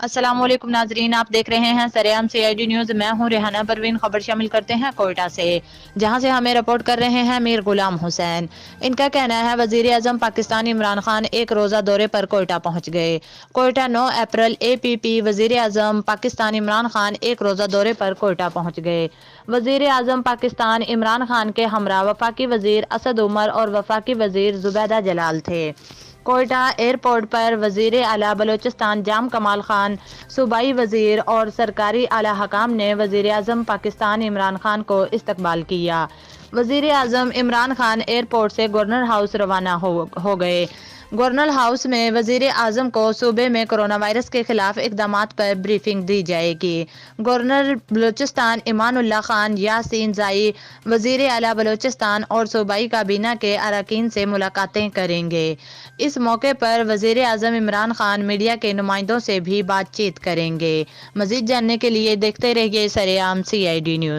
السلام علیکم ناظرین، آپ دیکھ رہے ہیں سرعام CID نیوز۔ میں ہوں ریحانہ پروین۔ خبر شامل کرتے ہیں کوئٹہ سے، جہاں سے ہمیں رپورٹ کر رہے ہیں میر غلام حسین۔ ان کا کہنا ہے وزیر اعظم پاکستان عمران خان ایک روزہ دورے پر کوئٹہ پہنچ گئے۔ کوئٹہ 9 اپریل APP وزیر اعظم پاکستان عمران خان ایک روزہ دورے پر کوئٹہ پہنچ گئے۔ وزیر اعظم پاکستان عمران خان کے ہمراہ وفاقی وزیر اسد عمر اور وفاقی وزیر زبیدہ جلال تھے۔ کوئٹہ ایئرپورٹ پر وزیر اعلیٰ بلوچستان جام کمال خان، صوبائی وزیر اور سرکاری اعلیٰ حکام نے وزیر اعظم پاکستان عمران خان کو استقبال کیا۔ وزیر اعظم عمران خان ایئرپورٹ سے گورنر ہاؤس روانہ ہو گئے۔ گورنر ہاؤس میں وزیر اعظم کو صوبے میں کورونا وائرس کے خلاف اقدامات پر بریفنگ دی جائے گی۔ گورنر بلوچستان ایمان اللہ خان یاسین زائی وزیر اعلیٰ بلوچستان اور صوبائی کابینہ کے اراکین سے ملاقاتیں کریں گے۔ اس موقع پر وزیر اعظم عمران خان میڈیا کے نمائندوں سے بھی بات چیت کریں گے۔ مزید جاننے کے لیے دیکھتے رہیے سرعام CID نیوز۔